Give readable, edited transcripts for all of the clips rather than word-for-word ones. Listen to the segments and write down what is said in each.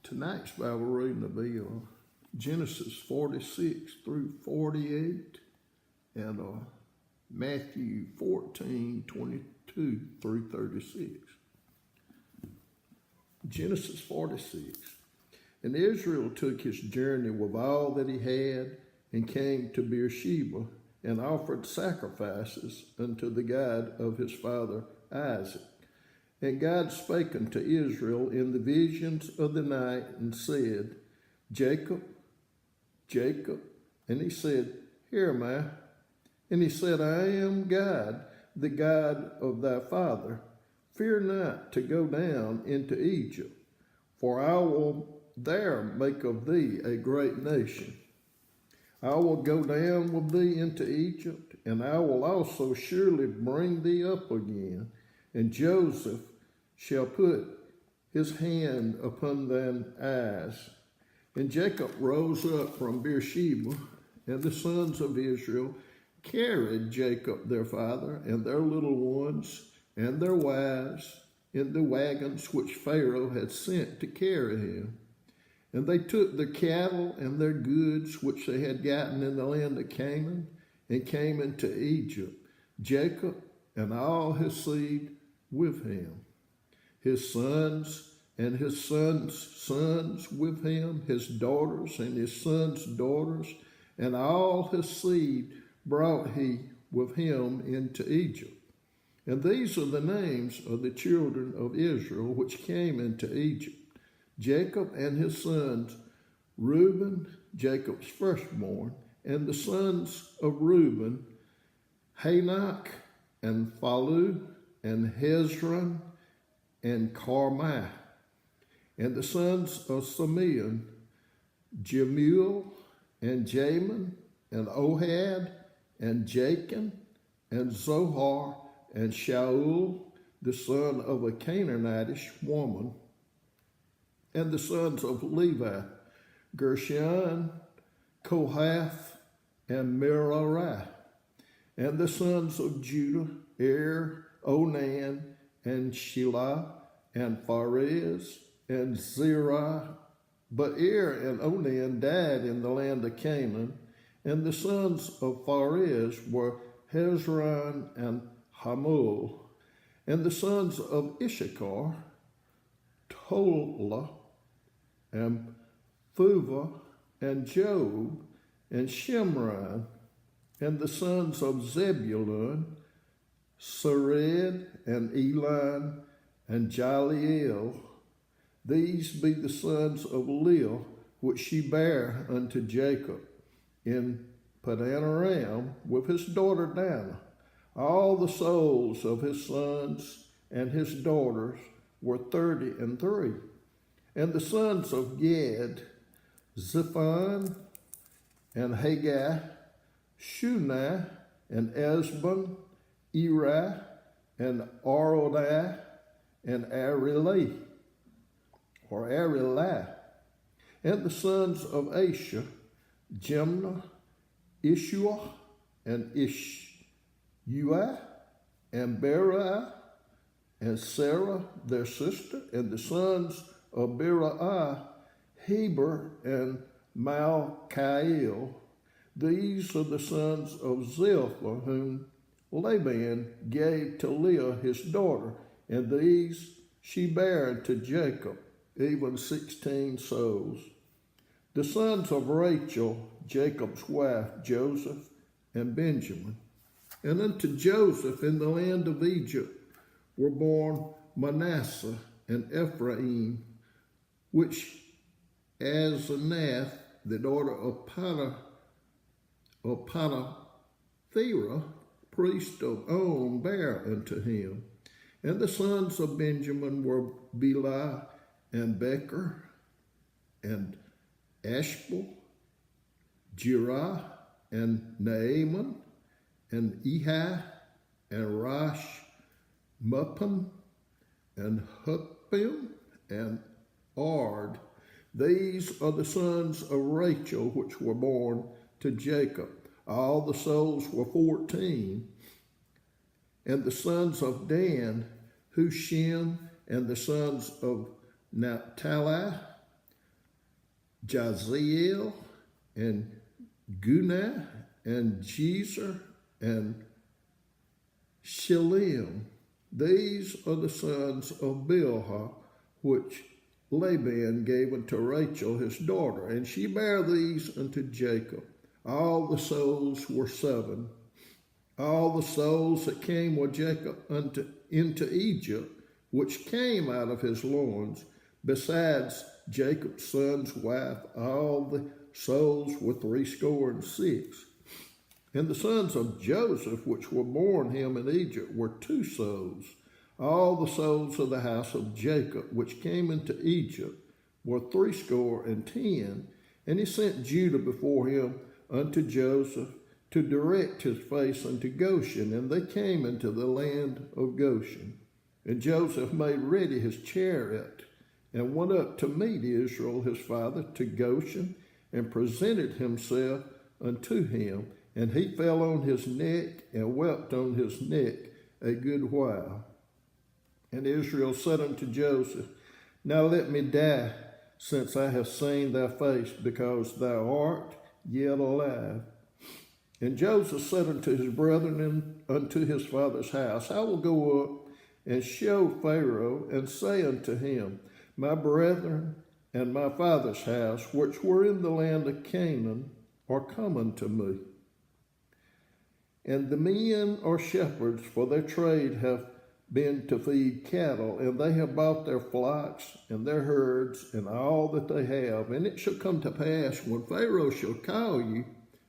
Tonight's Bible reading will be Genesis 46 through 48 and Matthew 14, 22 through 36. Genesis 46. And Israel took his journey with all that he had and came to Beersheba and offered sacrifices unto the God of his father Isaac. And God spake unto Israel in the visions of the night and said, Jacob, Jacob. And he said, Here am I. And he said, I am God, the God of thy father. Fear not to go down into Egypt, for I will there make of thee a great nation. I will go down with thee into Egypt, and I will also surely bring thee up again. And Joseph shall put his hand upon thine eyes. And Jacob rose up from Beersheba, and the sons of Israel carried Jacob their father and their little ones and their wives in the wagons which Pharaoh had sent to carry him. And they took the cattle and their goods which they had gotten in the land of Canaan and came into Egypt, Jacob and all his seed with him, his sons and his sons' sons with him, his daughters and his sons' daughters, and all his seed brought he with him into Egypt. And these are the names of the children of Israel which came into Egypt: Jacob and his sons, Reuben, Jacob's firstborn, and the sons of Reuben, Hanok and Phalu and Hezron and Carmi, and the sons of Simeon, Jemuel and Jamin and Ohad and Jachin and Zohar and Shaul, the son of a Canaanitish woman, and the sons of Levi, Gershon, Kohath, and Merari, and the sons of Judah, Onan, and Shelah, and Pharez, and Zerah. But and Onan died in the land of Canaan, and the sons of Pharez were Hezron and Hamul, and the sons of Issachar, Tola, and Phuvah, and Job, and Shimron, and the sons of Zebulun, Sered, and Elon, and Jaliel. These be the sons of Leah, which she bare unto Jacob in Padanaram with his daughter Dinah. All the souls of his sons and his daughters were 33. And the sons of Gad, Zephon, and Haggai, Shunai, and Esbon, Eri, and Arodai, and Arilah. And the sons of Asher, Jemnah, Ishua, and Ishuah, and Beriah, and Sarah, their sister, and the sons of Beriah, Heber, and Malchiel. These are the sons of Zilpah, whom Laban gave to Leah his daughter, and these she bare to Jacob, even 16 souls. The sons of Rachel, Jacob's wife, Joseph and Benjamin. And unto Joseph in the land of Egypt were born Manasseh and Ephraim, which Asenath, the daughter of Potiphera, priest of On, bare unto him. And the sons of Benjamin were Bela and Becher and Ashbel, Jerah and Naaman and Ehi and Rosh Muppim and Huppim and Ard. These are the sons of Rachel which were born to Jacob. All the souls were 14. And the sons of Dan, Hushim, and the sons of Naphtali, Jaziel, and Guna, and Jezer, and Shillim. These are the sons of Bilhah, which Laban gave unto Rachel his daughter, and she bare these unto Jacob. All the souls were 7. All the souls that came with Jacob into Egypt, which came out of his loins, besides Jacob's son's wife, all the souls were 66. And the sons of Joseph, which were born him in Egypt, were 2 souls. All the souls of the house of Jacob, which came into Egypt, were 70. And he sent Judah before him unto Joseph to direct his face unto Goshen. And they came into the land of Goshen. And Joseph made ready his chariot, and went up to meet Israel his father to Goshen, and presented himself unto him. And he fell on his neck, and wept on his neck a good while. And Israel said unto Joseph, Now let me die, since I have seen thy face, because thou art yet alive. And Joseph said unto his brethren and unto his father's house, I will go up and show Pharaoh, and say unto him, My brethren and my father's house, which were in the land of Canaan, are come unto me. And the men are shepherds, for their trade have been to feed cattle, and they have bought their flocks and their herds and all that they have. And it shall come to pass, when Pharaoh shall call you,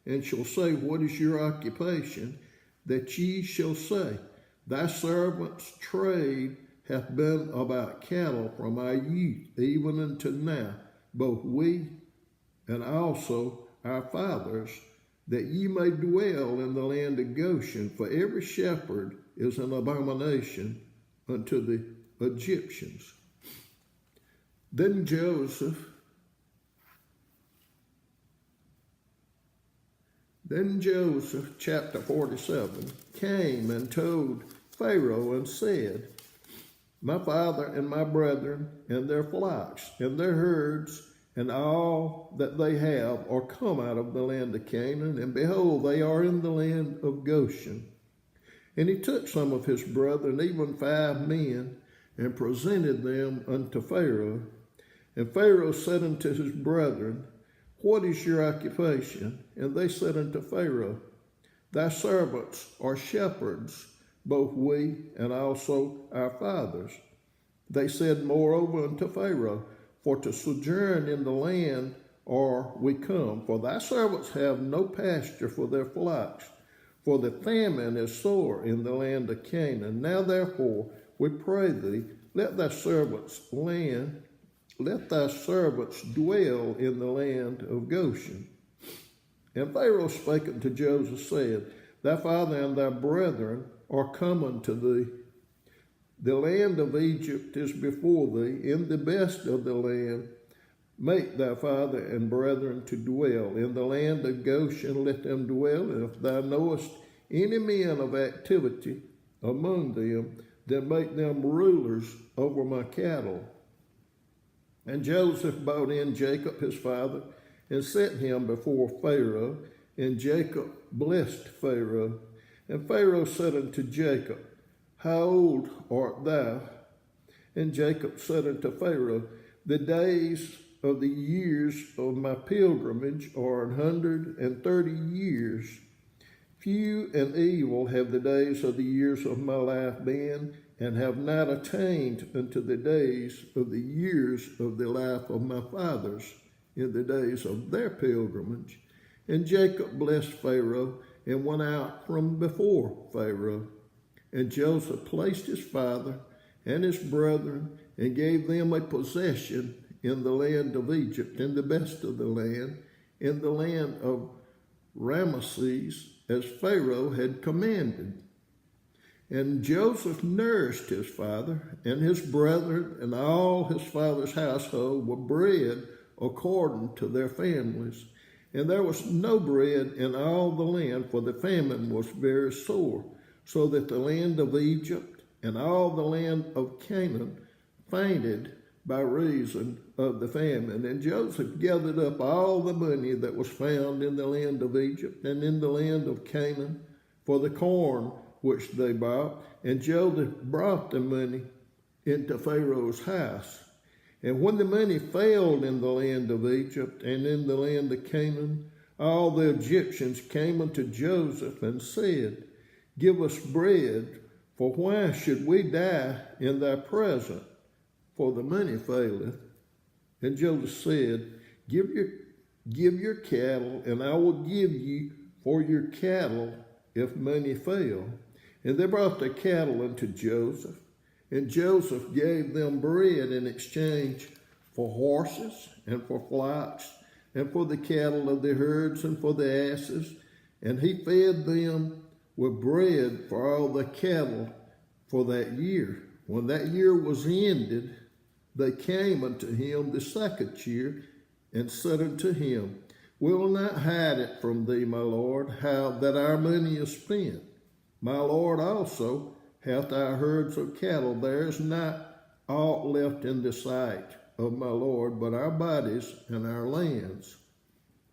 and shall say, What is your occupation? That ye shall say, Thy servant's trade hath been about cattle from our youth, even unto now, both we and also our fathers, that ye may dwell in the land of Goshen, for every shepherd is an abomination unto the Egyptians. Then Joseph, chapter 47, came and told Pharaoh and said, My father and my brethren and their flocks and their herds and all that they have are come out of the land of Canaan, and behold, they are in the land of Goshen. And he took some of his brethren, even 5 men, and presented them unto Pharaoh. And Pharaoh said unto his brethren, What is your occupation? And they said unto Pharaoh, Thy servants are shepherds, both we and also our fathers. They said moreover unto Pharaoh, For to sojourn in the land are we come, for thy servants have no pasture for their flocks, for the famine is sore in the land of Canaan. Now therefore, we pray thee, let thy servants dwell in the land of Goshen. And Pharaoh spake unto Joseph, saying, Thy father and thy brethren are come unto thee. The land of Egypt is before thee. In the best of the land make thy father and brethren to dwell. In the land of Goshen let them dwell. And if thou knowest any men of activity among them, then make them rulers over my cattle. And Joseph brought in Jacob his father, and set him before Pharaoh. And Jacob blessed Pharaoh. And Pharaoh said unto Jacob, How old art thou? And Jacob said unto Pharaoh, The days of the years of my pilgrimage are 130 years. Few and evil have the days of the years of my life been, and have not attained unto the days of the years of the life of my fathers in the days of their pilgrimage. And Jacob blessed Pharaoh, and went out from before Pharaoh. And Joseph placed his father and his brethren, and gave them a possession in the land of Egypt, in the best of the land, in the land of Ramesses, as Pharaoh had commanded. And Joseph nourished his father and his brethren, and all his father's household were bred according to their families. And there was no bread in all the land, for the famine was very sore, so that the land of Egypt and all the land of Canaan fainted by reason of the famine. And Joseph gathered up all the money that was found in the land of Egypt and in the land of Canaan for the corn which they bought. And Joseph brought the money into Pharaoh's house. And when the money failed in the land of Egypt and in the land of Canaan, all the Egyptians came unto Joseph and said, Give us bread, for why should we die in thy presence? For the money faileth. And Joseph said, Give your cattle, and I will give you for your cattle if money fail. And they brought their cattle unto Joseph, and Joseph gave them bread in exchange for horses and for flocks and for the cattle of the herds and for the asses. And he fed them with bread for all the cattle for that year. When that year was ended, they came unto him the second year and said unto him, We will not hide it from thee, my lord, how that our money is spent. My lord also hath our herds of cattle. There is not aught left in the sight of my lord, but our bodies and our lands.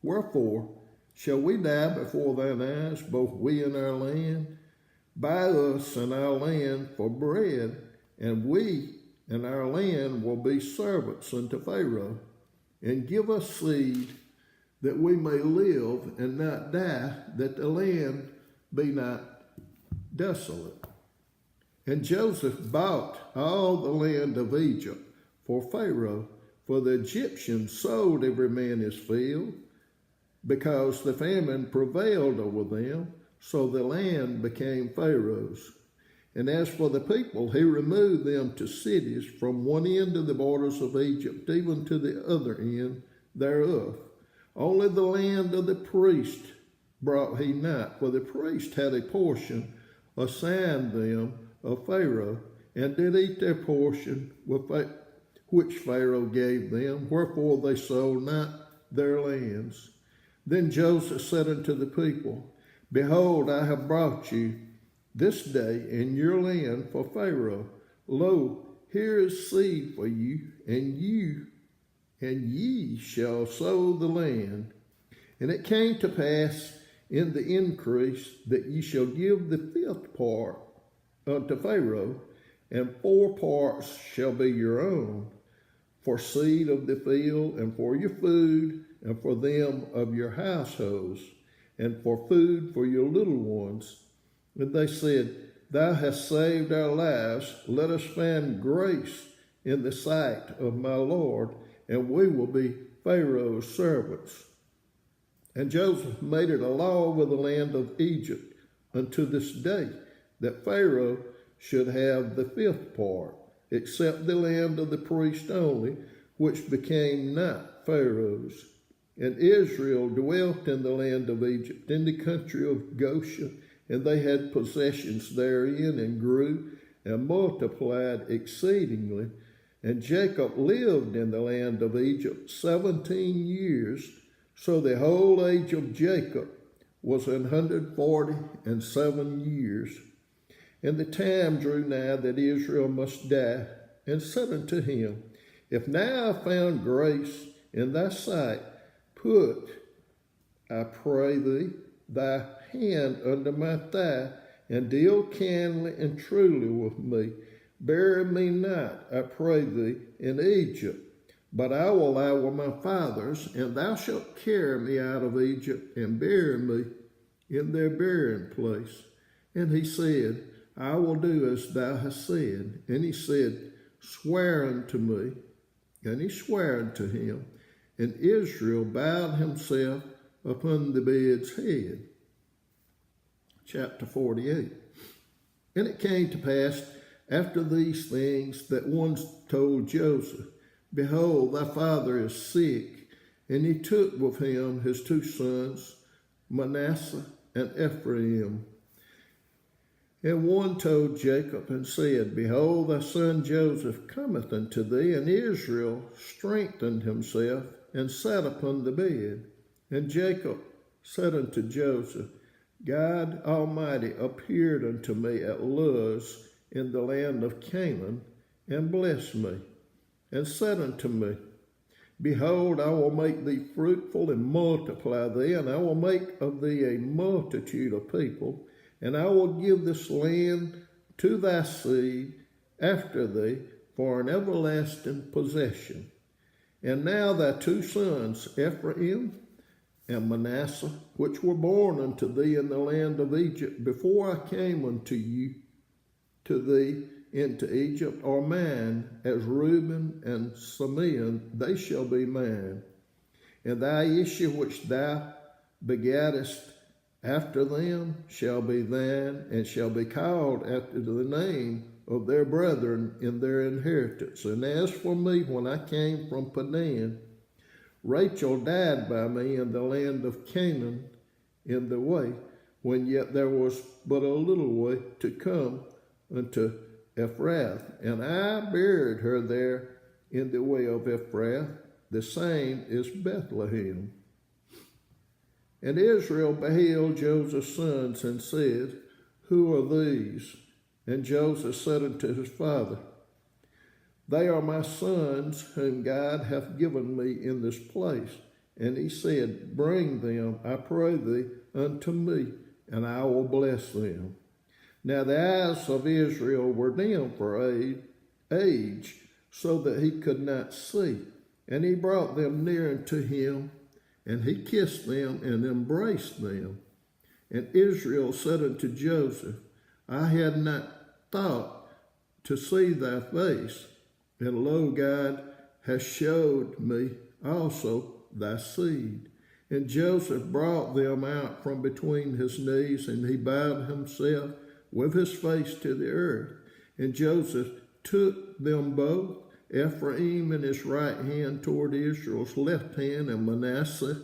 Wherefore shall we die before thine eyes, both we and our land? Buy us and our land for bread, and we and our land will be servants unto Pharaoh, and give us seed that we may live and not die, that the land be not desolate. And Joseph bought all the land of Egypt for Pharaoh, for the Egyptians sold every man his field, because the famine prevailed over them, so the land became Pharaoh's. And as for the people, he removed them to cities from one end of the borders of Egypt, even to the other end thereof. Only the land of the priest brought he not, for the priest had a portion assigned them of Pharaoh, and did eat their portion which Pharaoh gave them, wherefore they sold not their lands. Then Joseph said unto the people, Behold, I have brought you this day in your land for Pharaoh. Lo, here is seed for you, and ye shall sow the land. And it came to pass in the increase that ye shall give the fifth part unto Pharaoh, and 4 parts shall be your own, for seed of the field, and for your food, and for them of your households, and for food for your little ones. And they said, Thou hast saved our lives. Let us find grace in the sight of my Lord, and we will be Pharaoh's servants. And Joseph made it a law with the land of Egypt unto this day, that Pharaoh should have the 5th part, except the land of the priest only, which became not Pharaoh's. And Israel dwelt in the land of Egypt, in the country of Goshen, and they had possessions therein, and grew and multiplied exceedingly. And Jacob lived in the land of Egypt 17 years, so the whole age of Jacob was 147 years. And the time drew nigh that Israel must die, and said unto him, If now I found grace in thy sight, put, I pray thee, thy hand under my thigh, and deal kindly and truly with me. Bury me not, I pray thee, in Egypt, but I will lie with my fathers, and thou shalt carry me out of Egypt, and bury me in their burying place. And he said, I will do as thou hast said. And he said, Swear unto me. And he sware unto him. And Israel bowed himself upon the bed's head. Chapter 48. And it came to pass after these things that one told Joseph, Behold, thy father is sick. And he took with him his 2 sons, Manasseh and Ephraim. And one told Jacob and said, Behold, thy son Joseph cometh unto thee. And Israel strengthened himself and sat upon the bed. And Jacob said unto Joseph, God Almighty appeared unto me at Luz in the land of Canaan, and blessed me. and said unto me, Behold, I will make thee fruitful and multiply thee, and I will make of thee a multitude of people, and I will give this land to thy seed after thee for an everlasting possession. And now thy two sons, Ephraim and Manasseh, which were born unto thee in the land of Egypt, before I came unto thee into Egypt, are mine, as Reuben and Simeon, they shall be mine. And thy issue which thou begattest after them shall be thine, and shall be called after the name of their brethren in their inheritance. And as for me, when I came from Padan, Rachel died by me in the land of Canaan in the way, when yet there was but a little way to come unto Ephrath, and I buried her there in the way of Ephrath, the same is Bethlehem. And Israel beheld Joseph's sons, and said, Who are these? And Joseph said unto his father, They are my sons, whom God hath given me in this place. And he said, Bring them, I pray thee, unto me, and I will bless them. Now the eyes of Israel were dim for age, so that he could not see. And he brought them near unto him, and he kissed them and embraced them. And Israel said unto Joseph, I had not thought to see thy face, and lo, God hath showed me also thy seed. And Joseph brought them out from between his knees, and he bowed himself with his face to the earth. And Joseph took them both, Ephraim in his right hand toward Israel's left hand, and Manasseh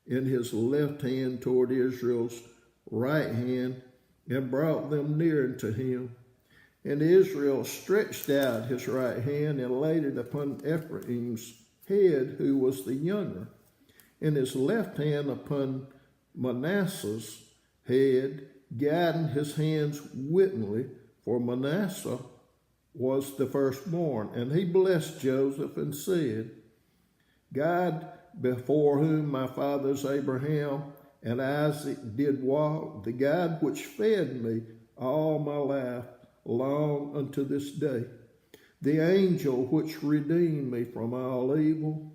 in his left hand toward Israel's right hand, and brought them near unto him. And Israel stretched out his right hand and laid it upon Ephraim's head, who was the younger, and his left hand upon Manasseh's head, guiding his hands wittingly, for Manasseh was the firstborn. And he blessed Joseph and said, God, before whom my fathers Abraham and Isaac did walk, the God which fed me all my life long unto this day, the angel which redeemed me from all evil,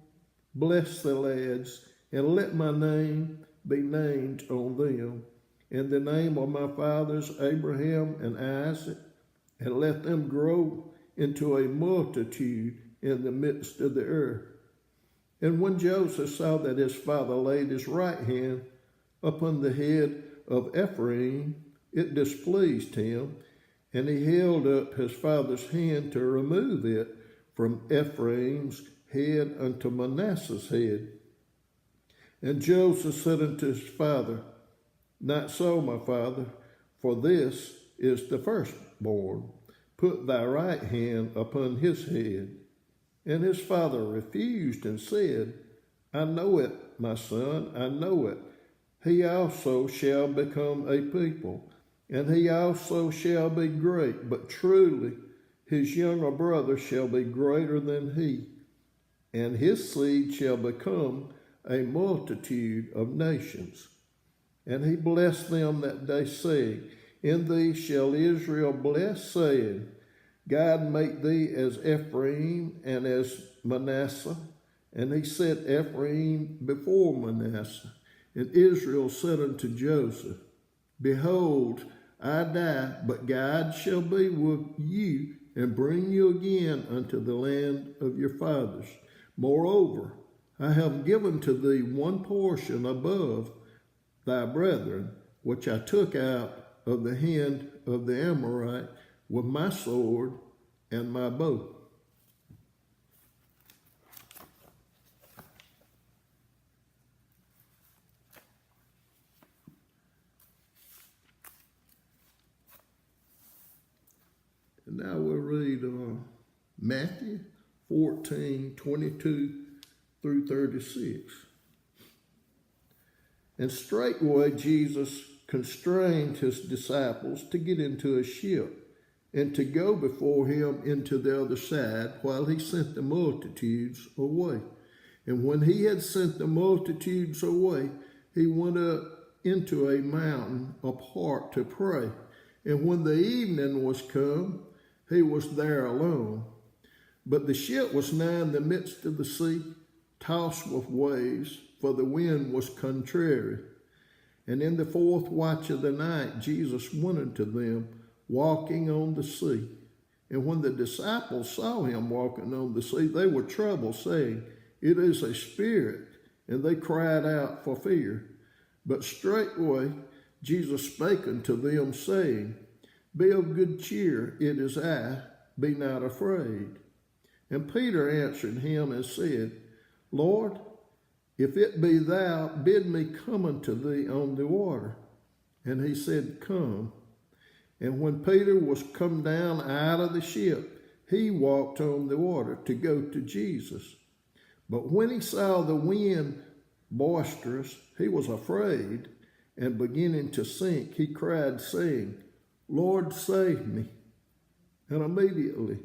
bless the lads, and let my name be named on them, in the name of my fathers Abraham and Isaac, and let them grow into a multitude in the midst of the earth. And when Joseph saw that his father laid his right hand upon the head of Ephraim, it displeased him, and he held up his father's hand to remove it from Ephraim's head unto Manasseh's head. And Joseph said unto his father, Not so, my father, for this is the firstborn. Put thy right hand upon his head. And his father refused and said, I know it, my son, I know it. He also shall become a people, and he also shall be great, but truly his younger brother shall be greater than he, and his seed shall become a multitude of nations. And he blessed them that day, saying, In thee shall Israel bless, saying, God make thee as Ephraim and as Manasseh. And he set Ephraim before Manasseh. And Israel said unto Joseph, Behold, I die, but God shall be with you, and bring you again unto the land of your fathers. Moreover, I have given to thee one portion above thy brethren, which I took out of the hand of the Amorite with my sword and my bow. And now we'll read Matthew 14:22 through 36. And straightway Jesus constrained his disciples to get into a ship and to go before him into the other side, while he sent the multitudes away. And when he had sent the multitudes away, he went up into a mountain apart to pray. And when the evening was come, he was there alone. But the ship was now in the midst of the sea, tossed with waves, for the wind was contrary. And in the fourth watch of the night, Jesus went unto them, walking on the sea. And when the disciples saw him walking on the sea, they were troubled, saying, It is a spirit. And they cried out for fear. But straightway Jesus spake unto them, saying, Be of good cheer, it is I, be not afraid. And Peter answered him and said, Lord, if it be thou, bid me come unto thee on the water. And he said, Come. And when Peter was come down out of the ship, he walked on the water to go to Jesus. But when he saw the wind boisterous, he was afraid, and beginning to sink, he cried, saying, Lord, save me. And immediately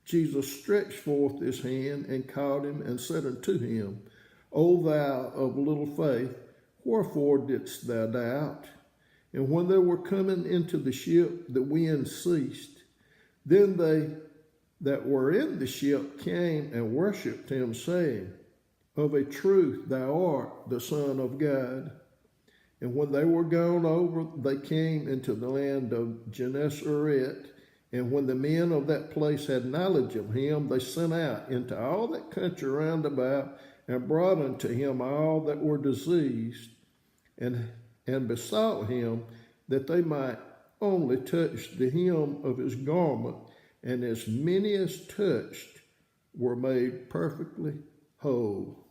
Jesus stretched forth his hand and caught him and said unto him, O thou of little faith, wherefore didst thou doubt? And when they were coming into the ship, the wind ceased. Then they that were in the ship came and worshipped him, saying, Of a truth thou art the Son of God. And when they were gone over, they came into the land of Gennesaret. And when the men of that place had knowledge of him, they sent out into all that country round about, and brought unto him all that were diseased, and besought him that they might only touch the hem of his garment, and as many as touched were made perfectly whole.